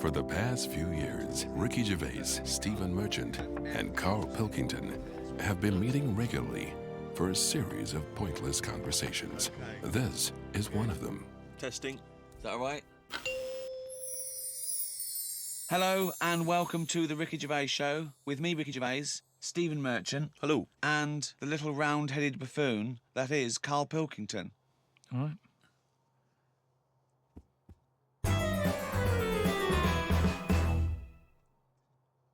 For the past few years, Ricky Gervais, Stephen Merchant, and Carl Pilkington have been meeting regularly for a series of pointless conversations. This is one of them. Testing. Is that all right? Hello and welcome to the Ricky Gervais Show with me, Ricky Gervais, Stephen Merchant. Hello. And the little round-headed buffoon that is Carl Pilkington. All right.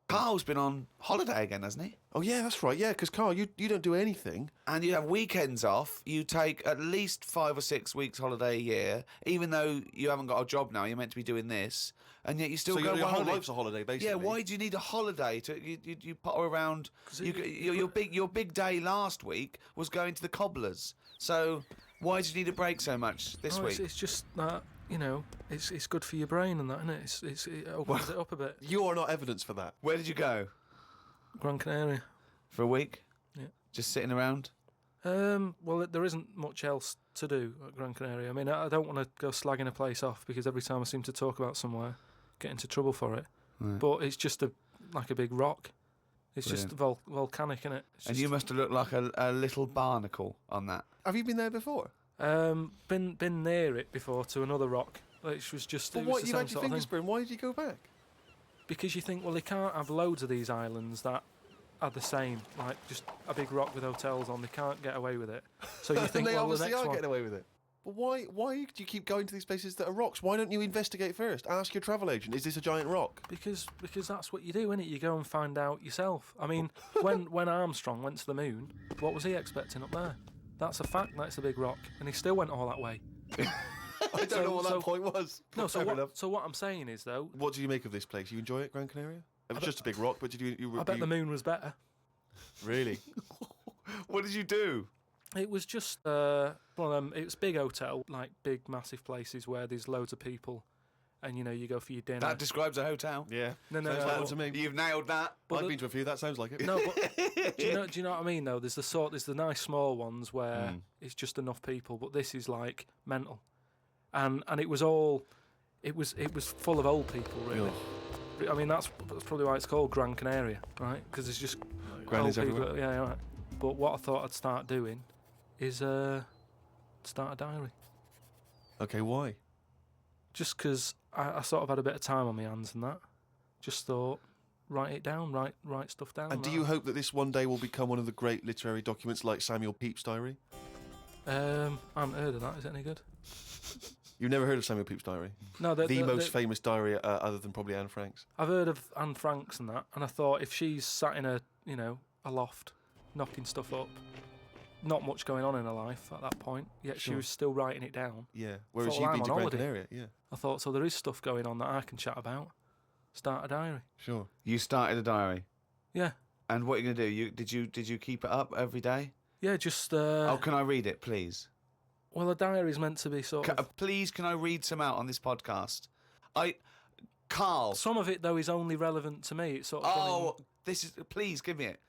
Carl's been on holiday again, hasn't he? Oh, yeah, that's right. Yeah, because, Carl, you don't do anything. And you have weekends off. You take at least 5 or 6 weeks holiday a year, even though you haven't got a job now. You're meant to be doing this, and yet you still So go on your whole holiday. life's a holiday, basically. Yeah, why do you need a holiday? You potter around. Your big day last week was going to the cobblers. So why do you need a break so much this week? It's just that, you know, it's good for your brain and that, isn't it? It opens it up a bit. You are not evidence for that. Where did you go? Gran Canaria. For a week? Yeah. Just sitting around? Well, there isn't much else to do at Gran Canaria. I mean, I don't want to go slagging a place off because every time I seem to talk about somewhere, get into trouble for it. Right. But it's just like a big rock. It's just volcanic, innit? And you must have looked like a little barnacle on that. Have you been there before? Been near it before to another rock, which was just. But it what, was the you same had your sort of fingers thing. burned. Why did you go back? Because you think, well, they can't have loads of these islands that are the same, like just a big rock with hotels on. They can't get away with it. So you think, they well, the obviously next are one. getting away with it. But why do you keep going to these places that are rocks? Why don't you investigate first? Ask your travel agent, is this a giant rock? Because that's what you do, innit? You go and find out yourself. I mean, when Armstrong went to the moon, what was he expecting up there? That's a fact. That's a big rock, and he still went all that way. I don't know what that point was. No, Fair enough. so what I'm saying is, though, What do you make of this place? You enjoy it, Gran Canaria? It was just a big rock, but did you I bet the moon was better. Really? What did you do? It was just one of them. It was a big hotel, like big, massive places where there's loads of people, and you go for your dinner. That describes a hotel. Yeah. No, Sounds like no. that to me. You've nailed that. I've been to a few, that sounds like it. No, but do you know what I mean? Though there's the nice small ones where it's just enough people, but this is like mental, and it was full of old people, really. I mean, that's probably why it's called Gran Canaria, right? Because it's just Gran is old people. everywhere. Yeah, right. But what I thought I'd start doing is start a diary. Okay, why? Just because I sort of had a bit of time on my hands and that. Just thought, write it down, write stuff down. And do you hope that this one day will become one of the great literary documents like Samuel Pepys' diary? I haven't heard of that. Is it any good? You've never heard of Samuel Pepys' diary? No, The most famous diary other than probably Anne Frank's. I've heard of Anne Frank's and that, and I thought if she's sat in a loft, knocking stuff up, not much going on in her life at that point, yet she Sure. was still writing it down. Yeah, whereas Thought, you've well, been I'm to on Gran holiday. Canaria, yeah. I thought, so there is stuff going on that I can chat about. Start a diary. Sure. You started a diary. Yeah, And what are you going to do? Did you keep it up every day? yeah. Just Oh, can I read it, please? well, a diary is meant to be sort of. Please, can I read some out on this podcast? Carl. Some of it though is only relevant to me. It's sort of. Oh, this is. Please give me it.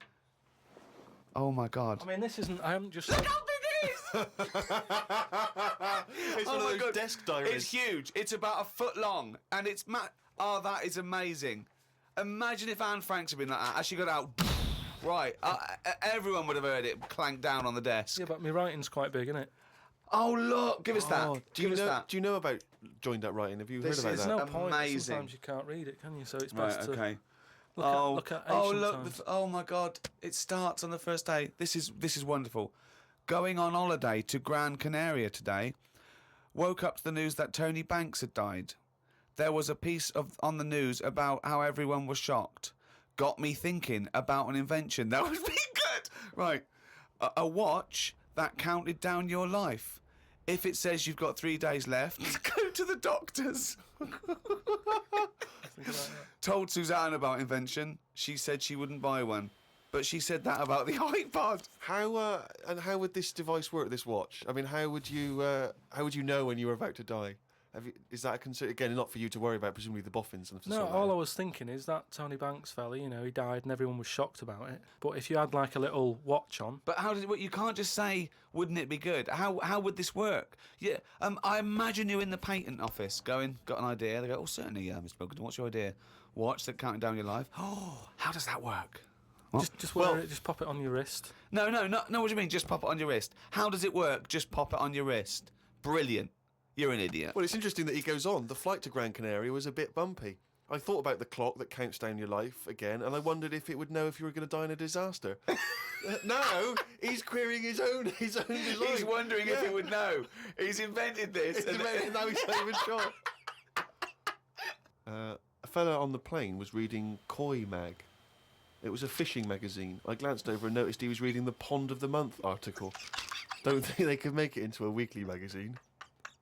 Oh my God. I mean, this isn't. I haven't just. Look how big it is! It's one of those desk diaries. It's huge. It's about a foot long, and it's Oh, that is amazing. Imagine if Anne Franks had been like that. As she got out, right? Everyone would have heard it clank down on the desk. Yeah, but my writing's quite big, isn't it? Oh look! Give us that. Oh, Give us that. Do you know about joined up writing? Have you This heard about is that? There's no point. Amazing. Sometimes you can't read it, can you? So it's Right. best Okay. to look at ancient look! times. Oh my God! It starts on the first day. This is wonderful. Going on holiday to Gran Canaria today. Woke up to the news that Tony Banks had died. There was a piece on the news about how everyone was shocked. Got me thinking about an invention that would be good. Right, a watch that counted down your life. If it says you've got 3 days left, go to the doctors. Told Suzanne about invention. She said she wouldn't buy one. But she said that about the iPod. How would this device work? This watch. I mean, how would you know when you were about to die? Is that a concern? Again, not for you to worry about, presumably the boffins and No, all I was thinking is that Tony Banks fella, you know, he died and everyone was shocked about it. But if you had like a little watch on, But how did it work? You can't just say, wouldn't it be good? How would this work? Yeah, I imagine you in the patent office going, got an idea. They go, oh, certainly, Mr. Pilkington, what's your idea? Watch that counting down your life. Oh, how does that work? just wear it, just pop it on your wrist. No, what do you mean, just pop it on your wrist? How does it work? Just pop it on your wrist. Brilliant. You're an idiot. Well, it's interesting that he goes on. The flight to Gran Canaria was a bit bumpy. I thought about the clock that counts down your life again, and I wondered if it would know if you were going to die in a disaster. No, he's querying his own design. He's wondering if it would know. He's invented this. And now he's not even sure. A fella on the plane was reading Koi Mag. It was a fishing magazine. I glanced over and noticed he was reading the Pond of the Month article. Don't think they could make it into a weekly magazine.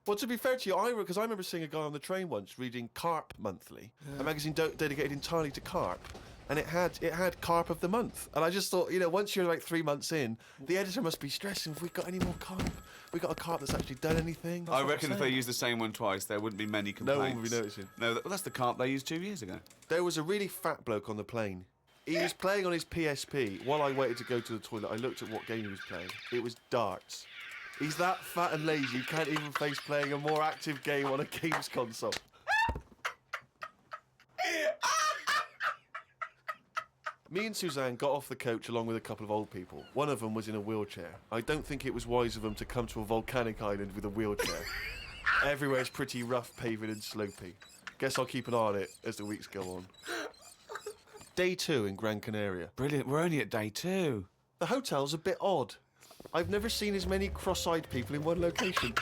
Well, to be fair to you, because I remember seeing a guy on the train once reading Carp Monthly, a magazine dedicated entirely to carp, and it had Carp of the Month. And I just thought, you know, once you're like 3 months in, the editor must be stressing. Have we got any more carp? We got a carp that's actually done anything? I reckon if they used the same one twice, there wouldn't be many complaints. No one would be noticing. No, that's the carp they used 2 years ago. There was a really fat bloke on the plane. He was playing on his PSP. While I waited to go to the toilet, I looked at what game he was playing. It was darts. He's that fat and lazy, he can't even face playing a more active game on a games console. Me and Suzanne got off the coach along with a couple of old people. One of them was in a wheelchair. I don't think it was wise of them to come to a volcanic island with a wheelchair. Everywhere's pretty rough, paving and slopey. Guess I'll keep an eye on it as the weeks go on. Day 2 in Gran Canaria. Brilliant, we're only at day 2. The hotel's a bit odd. I've never seen as many cross-eyed people in one location.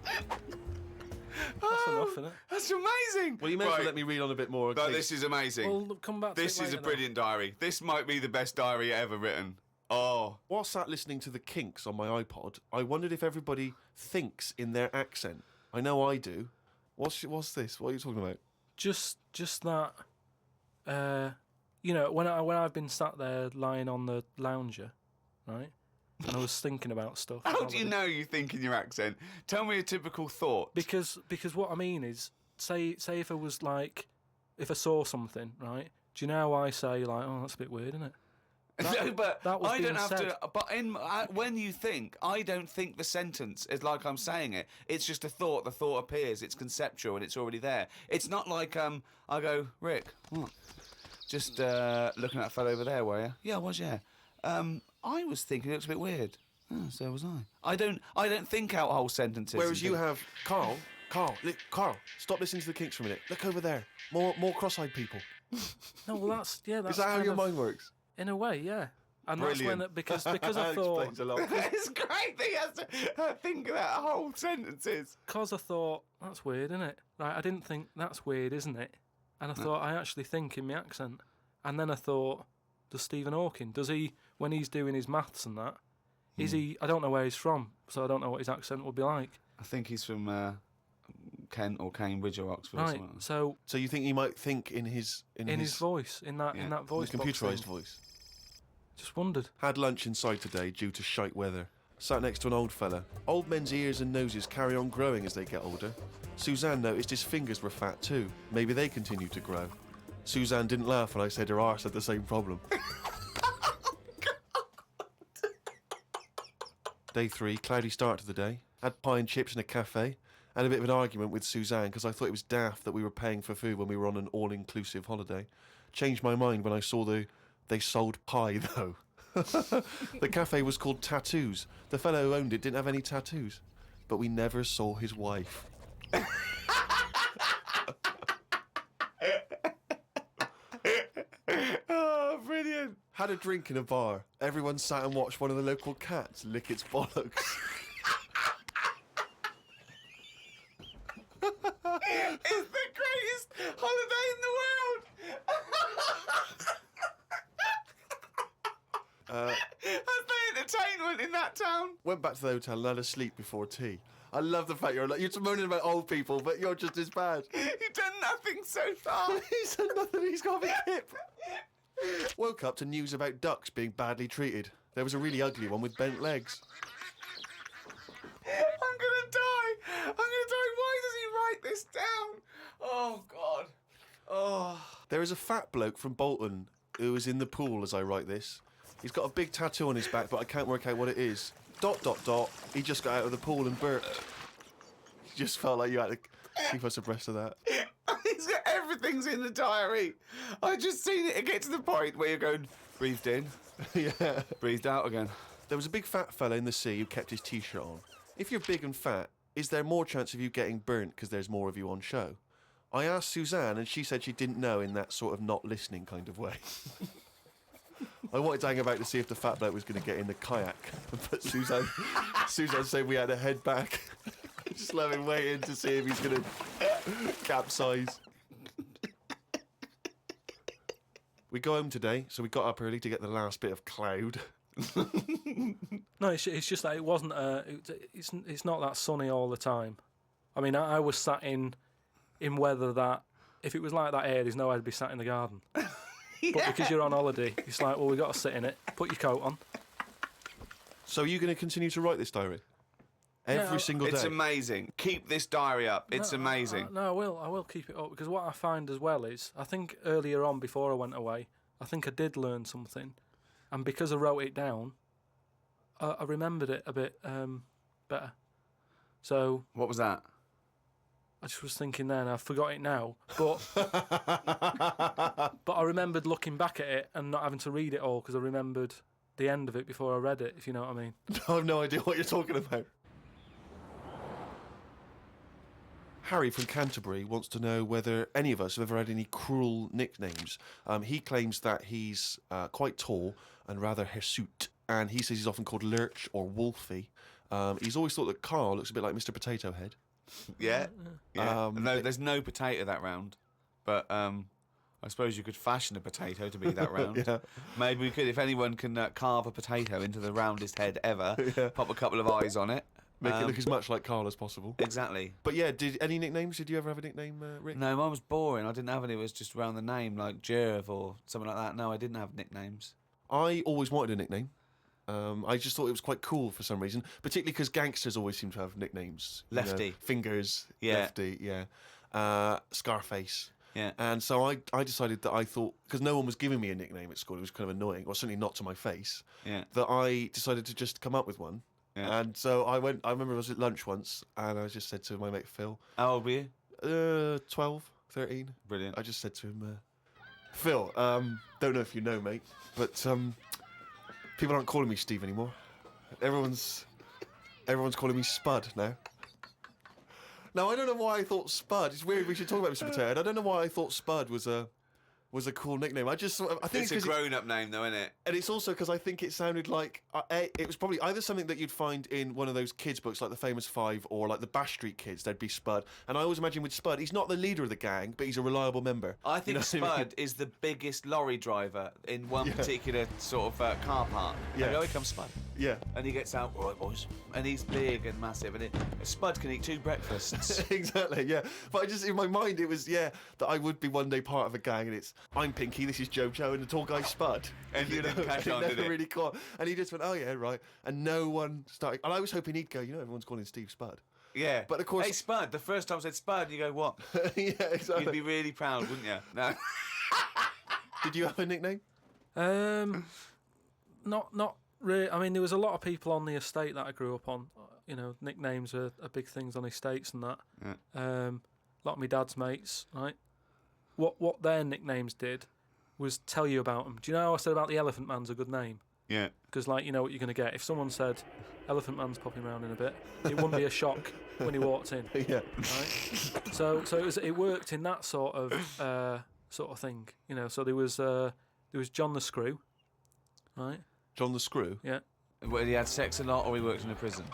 That's enough, isn't it? That's amazing. Well, you may as well let me read on a bit more. No, this is amazing. We'll come back to This it is a later brilliant diary. This might be the best diary ever written. Oh. While sat listening to the Kinks on my iPod, I wondered if everybody thinks in their accent. I know I do. What's this? What are you talking about? Just that, you know, when I've been sat there lying on the lounger, right, and I was thinking about stuff. How do you know you think in your accent? Tell me a typical thought. Because what I mean is, say if I was like, if I saw something, right? Do you know how I say like, oh, that's a bit weird, isn't it? No, but that was I don't being have said. to. But when you think, I don't think the sentence is like I'm saying it. It's just a thought. The thought appears. It's conceptual and it's already there. It's not like I go, Rick, what? Just looking at that fellow over there, were you? Yeah, I was. Yeah. I was thinking it looks a bit weird. Oh, so was I. I don't think out whole sentences. Whereas you have Carl, stop listening to the Kinks for a minute. Look over there. More cross-eyed people. No, well that's Is that how your mind works? In a way, yeah. And Brilliant. that's when because I thought Explains a lot. It's great that he has to think about whole sentences. because I thought that's weird, isn't it? Like I didn't think that's weird, isn't it? And I thought I actually think in my accent. And then I thought, does Stephen Hawking, does he when he's doing his maths and that? Is he? I don't know where he's from, so I don't know what his accent would be like. I think he's from Kent or Cambridge or Oxford. Or Right. something. So So you think he might think in his voice, in that voice, his box computerised thing. voice. Just wondered. Had lunch inside today due to shite weather. Sat next to an old fella. Old men's ears and noses carry on growing as they get older. Suzanne noticed his fingers were fat too. Maybe they continue to grow. Suzanne didn't laugh when I said her arse had the same problem. Day 3, cloudy start to the day. Had pie and chips in a cafe. Had a bit of an argument with Suzanne because I thought it was daft that we were paying for food when we were on an all-inclusive holiday. Changed my mind when I saw they sold pie though. The cafe was called Tattoos. The fellow who owned it didn't have any tattoos. But we never saw his wife. Oh, brilliant. Had a drink in a bar. Everyone sat and watched one of the local cats lick its bollocks. It's the greatest holiday in the world. That's the entertainment in that town. Went back to the hotel and had a sleep before tea. I love the fact you're moaning about old people, but you're just as bad. You've done nothing so far. He's done nothing, he's got a big hip. Woke up to news about ducks being badly treated. There was a really ugly one with bent legs. I'm gonna die. this down. Oh, God. Oh. There is a fat bloke from Bolton who is in the pool as I write this. He's got a big tattoo on his back, but I can't work out what it is. ... He just got out of the pool and burped. Just felt like you had to keep us abreast of that. Everything's in the diary. I just seen it get to the point where you're going, breathed in, Yeah. breathed out again. There was a big fat fella in the sea who kept his T-shirt on. If you're big and fat, is there more chance of you getting burnt because there's more of you on show? I asked Suzanne, and she said she didn't know in that sort of not listening kind of way. I wanted to hang about to see if the fat bloke was going to get in the kayak, but Suzanne said we had to head back. Just let him wait in to see if he's going to capsize. We go home today, so we got up early to get the last bit of cloud. No, it's just that it wasn't. It's not that sunny all the time. I mean, I was sat in weather that if it was like that here, there's no way I'd be sat in the garden. But because you're on holiday, it's like, well, we got to sit in it. Put your coat on. So are you going to continue to write this diary? Every single day? It's amazing. Keep this diary up. It's amazing. No, I will keep it up, because what I find as well is, I think earlier on before I went away, I think I did learn something, and because I wrote it down, I remembered it a bit better. So What was that? I just was thinking then, I forgot it now, but but I remembered looking back at it and not having to read it all, because I remembered the end of it before I read it, if you know what I mean. I have no idea what you're talking about. Harry from Canterbury wants to know whether any of us have ever had any cruel nicknames. He claims that he's quite tall and rather hirsute, and he says he's often called Lurch or Wolfie. He's always thought that Carl looks a bit like Mr. Potato Head. Yeah. No, there's no potato that round, but I suppose you could fashion a potato to be that round. Yeah. Maybe we could, if anyone can carve a potato into the roundest head ever, pop a couple of eyes on it. Make it look as much like Carl as possible. Exactly. But yeah, any nicknames? Did you ever have a nickname, Rick? No, mine was boring. I didn't have any. It was just around the name, like Gervais or something like that. No, I didn't have nicknames. I always wanted a nickname. I just thought it was quite cool for some reason, particularly because gangsters always seem to have nicknames. Lefty. You know, Fingers. Yeah. Lefty, yeah. Scarface. Yeah. And so I decided that I thought, because no one was giving me a nickname at school, it was kind of annoying, or certainly not to my face, that I decided to just come up with one. Yeah. And so I remember I was at lunch once, and I just said to my mate Phil. How old were you? 12, 13. Brilliant. I just said to him, Phil, don't know if you know, mate, but people aren't calling me Steve anymore. Everyone's calling me Spud now. Now, I don't know why I thought Spud. It's weird we should talk about Mr. Potato Head. I don't know why I thought Spud was a cool nickname. I think it's a grown-up name, though, isn't it? And it's also because I think it sounded like it was probably either something that you'd find in one of those kids' books, like the Famous Five, or like the Bash Street Kids. There'd be Spud, and I always imagine with Spud, he's not the leader of the gang, but he's a reliable member. I think Spud what I mean? is the biggest lorry driver in one particular sort of car park. Yeah. And here comes Spud. Yeah. And he gets out, all right, boys. And he's big and massive, and Spud can eat 2 breakfasts. Exactly, yeah. But I just, in my mind, it was, that I would be one day part of a gang, and it's, I'm Pinky, this is Jojo, and the tall guy's Spud. And you didn't catch on, it did never it? really caught. And he just went, oh, yeah, right. And no one started, and I was hoping he'd go, everyone's calling Steve Spud. Yeah. But of course... Hey, Spud. The first time I said Spud, you go, what? Yeah, exactly. You'd be really proud, wouldn't you? No. Did you have a nickname? Not really. I mean, there was a lot of people on the estate that I grew up on. Nicknames are big things on estates and that. Yeah. A lot of my dad's mates, right? What their nicknames did was tell you about them. Do you know how I said about the Elephant Man's a good name? Yeah. Because, you know what you're going to get. If someone said, Elephant Man's popping around in a bit, it wouldn't be a shock when he walked in. Yeah. Right? So it worked in that sort of thing. So there was John the Screw, right? John the Screw? Yeah. Well, he had sex a lot, or he worked in a prison?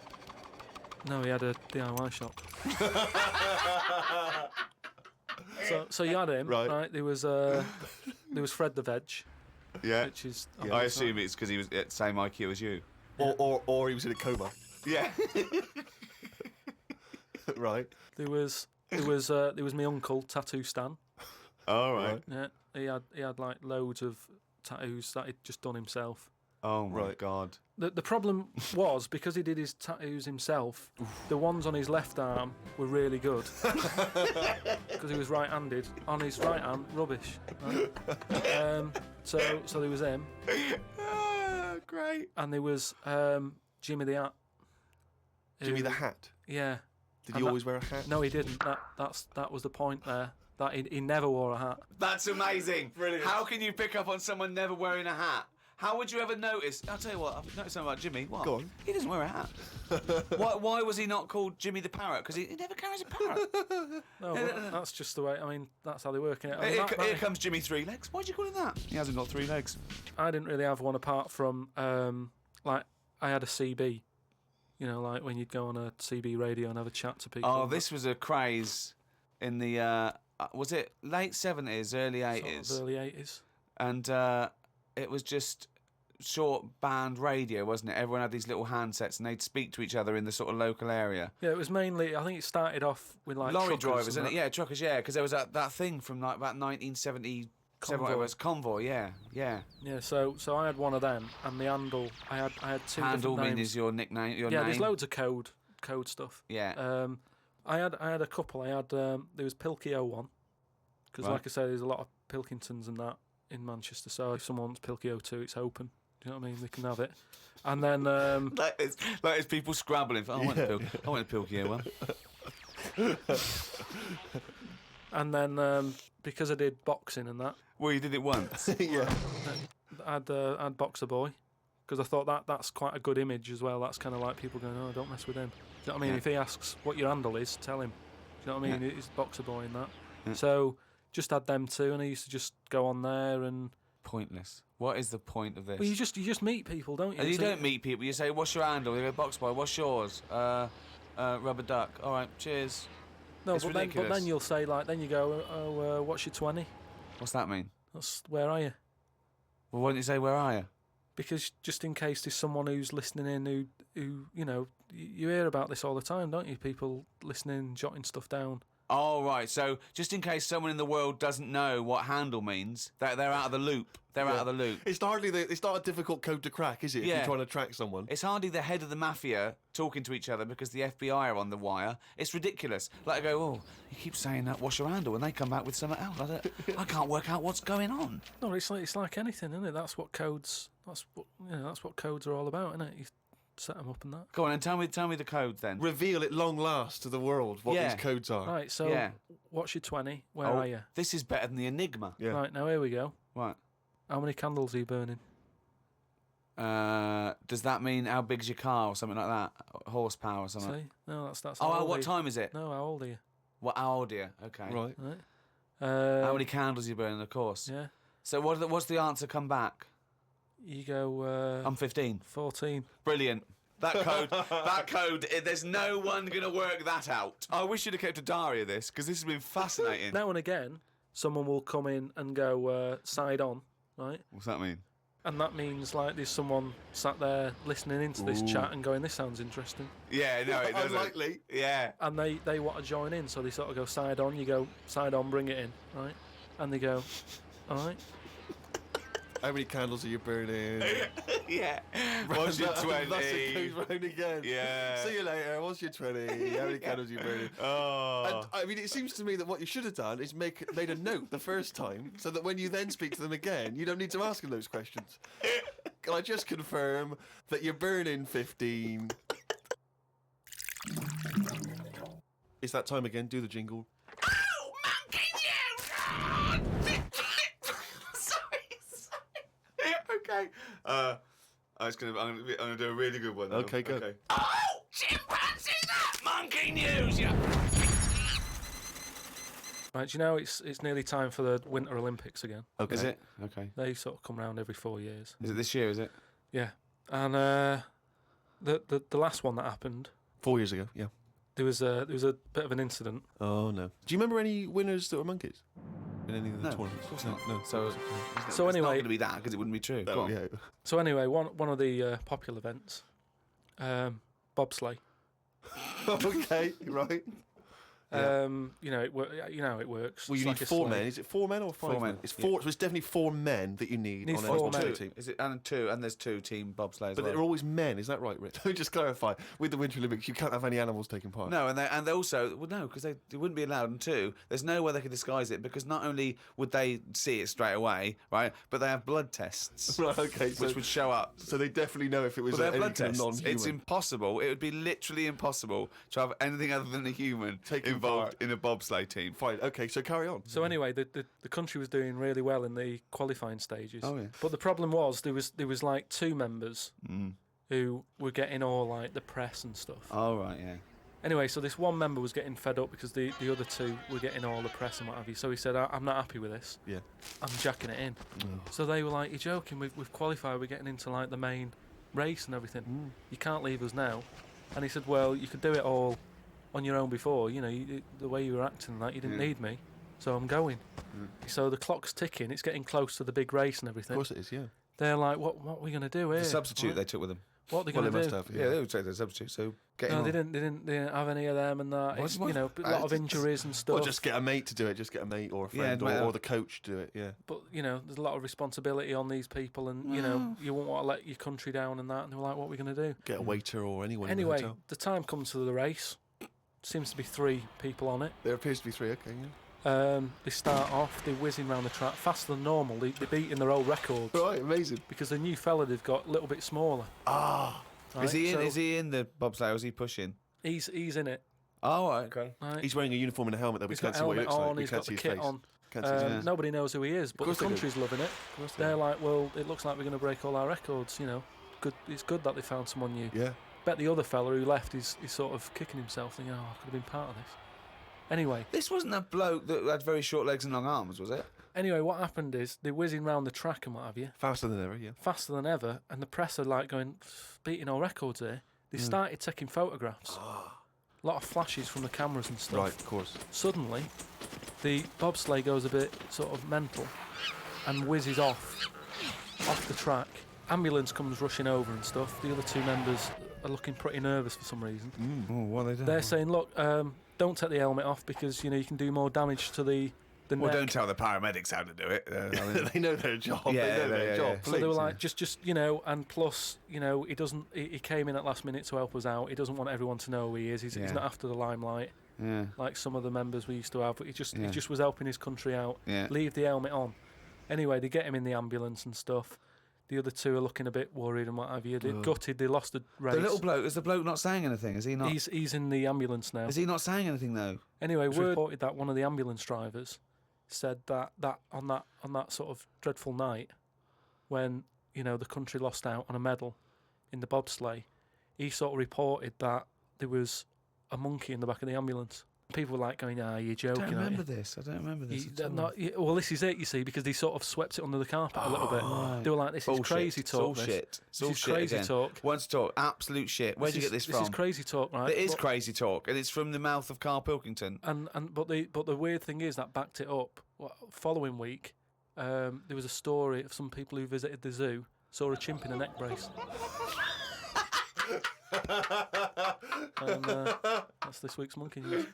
No, he had a DIY shop. So you had him, right? There was Fred the Veg. Yeah. Which is, I assume it's because he was at the same IQ as you. Or he was in a coma. Yeah. Right. There was my uncle, Tattoo Stan. All right. Yeah. He had like loads of tattoos that he'd just done himself. Oh my God. The problem was, because he did his tattoos himself, the ones on his left arm were really good. Because he was right-handed. On his right arm, rubbish. Right? So there was him. Great. And there was Jimmy the Hat. Jimmy the Hat. Yeah. Did he always wear a hat? No, he didn't. That was the point there. That he never wore a hat. That's amazing. Brilliant. How can you pick up on someone never wearing a hat? How would you ever notice? I'll tell you what, I've noticed something about Jimmy. What? Go on. He doesn't wear a hat. Why was he not called Jimmy the Parrot? Because he never carries a parrot. No, but that's just the way. I mean, that's how they work in it. I mean, Here comes Jimmy Three Legs. Why'd you call him that? He hasn't got 3 legs. I didn't really have one apart from like I had a CB. You know, like when you'd go on a CB radio and have a chat to people. Oh, this was a craze in the was it late 70s, early 80s? Sort of early 80s. And it was just short band radio, wasn't it? Everyone had these little handsets and they'd speak to each other in the sort of local area. Yeah, it was mainly. I think it started off with like lorry truckers drivers, and isn't it? that. Yeah, truckers. Yeah, because there was that thing from like about 1977. Convoy. It was Convoy. Yeah. Yeah, so I had one of them, and the handle. I had 2 Handle different mean names. is your nickname. Your Yeah, name. there's loads of code stuff. Yeah. I had a couple. I had there was Pilkey 01, because Right. like I say, there's a lot of Pilkingtons and that in Manchester. So if someone wants Pilkey 02, it's open. Do you know what I mean? They can have it. And then like it's people scrabbling. I want a Pilkey one. and then because I did boxing and that, Well, you did it once. Yeah. I'd Boxer Boy, because I thought that's quite a good image as well. That's kind of like people going, oh, don't mess with him. Do you know what I mean? Yeah. If he asks what your handle is, tell him. Do you know what I mean? Yeah. It's Boxer Boy and that. Yeah. So just had them 2, and I used to just go on there and. Pointless. What is the point of this? Well, you just meet people, don't you? And you So- don't meet people. You say, "What's your handle?" They go, "Box Boy." What's yours? Rubber duck. All right, cheers. No, It's but ridiculous. then you'll say like, then you go, oh, what's your 20? What's that mean? That's where are you? Well, why don't you say, "Where are you?" Because just in case there's someone who's listening in who you know, you hear about this all the time, don't you? People listening, jotting stuff down. Oh, right. So just in case someone in the world doesn't know what handle means, they're out of the loop. They're out of the loop. It's not a difficult code to crack, is it? If Yeah. you're trying to track someone. It's hardly the head of the mafia talking to each other because the FBI are on the wire. It's ridiculous. Like I go, oh, you keep saying that, what's your handle? And they come back with something else. I can't work out what's going on. No, it's like anything, isn't it? That's what codes are all about, isn't it? You set them up and that. Go on and tell me the codes then. Reveal at long last to the world what Yeah. these codes are. Right, so Yeah. what's your 20? Where Oh, are you? This is better than the Enigma. Yeah. Right, now here we go. Right. How many candles are you burning? Does that mean how big's your car or something like that? Horsepower or something? See? No, that's Oh, how old what are you? time is it? No, how old are you? What? How old are you? Okay. Right. Right. How many candles are you burning? Of course. Yeah. So what's the answer? Come back. You go I'm 15. 14. Brilliant. That code. There's no one gonna work that out. I wish you'd have kept a diary of this because this has been fascinating. Now and again, someone will come in and go side on, right? What's that mean? And that means like there's someone sat there listening into this chat and going, this sounds interesting. Yeah, no, it doesn't. Unlikely. Yeah. And they want to join in, so they sort of go side on, you go side on, bring it in, right? And they go, all right. How many candles are you burning? Yeah. What's your 20? That's it goes round again. Yeah. See you later. What's your 20? How many candles are you burning? Oh. And I mean, it seems to me that what you should have done is made a note the first time, so that when you then speak to them again, you don't need to ask them those questions. Can I just confirm that you're burning 15? It's that time again. Do the jingle. Oh, monkey you! Sorry. Okay. I'm gonna do a really good one. Now. Okay, go. Okay. Oh, chimpanzee that! Monkey news, you! Right, do you know it's nearly time for the Winter Olympics again? Okay. Is it? Okay. They sort of come round every 4 years. Is it this year, is it? Yeah. And the last one that happened, 4 years ago. Yeah. there was a bit of an incident. Oh no. Do you remember any winners that were monkeys in any of the No, tournaments? of course not. No. So So it's anyway- not going to be that because it wouldn't be true. Go on. yeah. So anyway, one of the popular events, bobsleigh. Okay. Right. You know, you know how it works. Well, It's you like need a 4 sleigh. men. Is it 4 men or 5 4 men? men, It's yeah. 4. So it's definitely 4 men that you need Needs on a 4 men. bobsleigh team. Is it and 2? And there's 2 team bobsleigh as But well. they're always men. Is that right, Rick? Let me just clarify. With the Winter Olympics, you can't have any animals taking part. No, and they also no, because they wouldn't be allowed. And 2, there's no way they could disguise it because not only would they see it straight away, right, but they have blood tests, Right, okay. So, which would show up. so they definitely know if it was Well, they have any blood kind of tests. non-human. It's impossible. It would be literally impossible to have anything other than a human Taking involved part. in a bobsleigh team. Fine. Okay, so carry on. So anyway, the country was doing really well in the qualifying stages. Oh, yeah. But the problem was there was like 2 members who were getting all like the press and stuff. Oh, right, yeah. Anyway, so this one member was getting fed up because the other 2 were getting all the press and what have you. So he said, I'm not happy with this. Yeah. I'm jacking it in. So they were like, you're joking, we've qualified, we're getting into like the main race and everything. You can't leave us now. And he said, well, you could do it all on your own before. You know, the way you were acting like you didn't need me. So I'm going. So the clock's ticking, it's getting close to the big race and everything. Of course it is, yeah. They're like, what are we going to do here? The substitute Right? they took with them. What are they Well, going they to do? must have, Yeah, they would take the substitute. So get No, him they on. didn't have any of them and that. It's, What? you know, a lot of injuries and stuff. Or just get a mate to do it. Just get a mate or a friend mate, or the coach to do it, yeah. But, you know, there's a lot of responsibility on these people and, you know, you won't want to let your country down and that. And they were like, what are we going to do? Get a waiter or anyone in the Anyway, hotel. the time comes to the race. Seems to be 3 people on it. There appears to be 3, okay, yeah. They start off, they're whizzing around the track faster than normal. They're beating their old records Right, amazing. because the new fella they've got a little bit smaller. Ah, Right? Is he in? So Is he in the bobsleigh? Or is he pushing? He's in it. Oh, right, okay. Right? he's wearing a uniform and a helmet, though. We He's can't got see what he helmet looks like. on. We He's can't got see the his kit face. on. Can't see his face. Nobody knows who he is, but the course they do. country's loving it. course they They're do. like, well, it looks like we're going to break all our records. You know, good. It's good that they found someone new. Yeah. Bet the other fella who left is sort of kicking himself, thinking, oh, I could have been part of this. Anyway, This wasn't a bloke that had very short legs and long arms, was it? what happened is they're whizzing round the track and what have you, Faster than ever, yeah. faster than ever, and the press are like going, beating all records here. They started taking photographs. A lot of flashes from the cameras and stuff. Right, of course. Suddenly, the bobsleigh goes a bit sort of mental and whizzes off the track. Ambulance comes rushing over and stuff. The other 2 members are looking pretty nervous for some reason. Oh, what are they doing? They're saying, look, don't take the helmet off because, you know, you can do more damage to the Well, neck. don't tell the paramedics how to do it. They know their job. Yeah, they know their yeah, job. yeah. So they were Please. like, just you know, and plus, you know, he came in at last minute to help us out. He doesn't want everyone to know who he is. He's Yeah. not after the limelight Yeah. like some of the members we used to have. But he Yeah. just was helping his country out. Yeah. Leave the helmet on. Anyway, they get him in the ambulance and stuff. The other 2 are looking a bit worried and what have you. They're gutted. They lost the race. The little bloke, is the bloke not saying anything? Is he not? He's in the ambulance now. Is he not saying anything though? Anyway, word reported that one of the ambulance drivers said that on that sort of dreadful night when, you know, the country lost out on a medal in the bobsleigh, he sort of reported that there was a monkey in the back of the ambulance. People were like going, you're I joking, don't aren't remember you? this. I don't remember this. Well, this is it, you see, because they sort of swept it under the carpet a little bit. right. They were like, this is crazy talk. It's all shit. It's This all is shit crazy again. talk. Once talk, absolute shit. Where'd you get this from? This is crazy talk, right? It is But- crazy talk, and it's from the mouth of Carl Pilkington. But the weird thing is that backed it up. Following week, there was a story of some people who visited the zoo saw a chimp in a neck brace. And that's this week's Monkey News.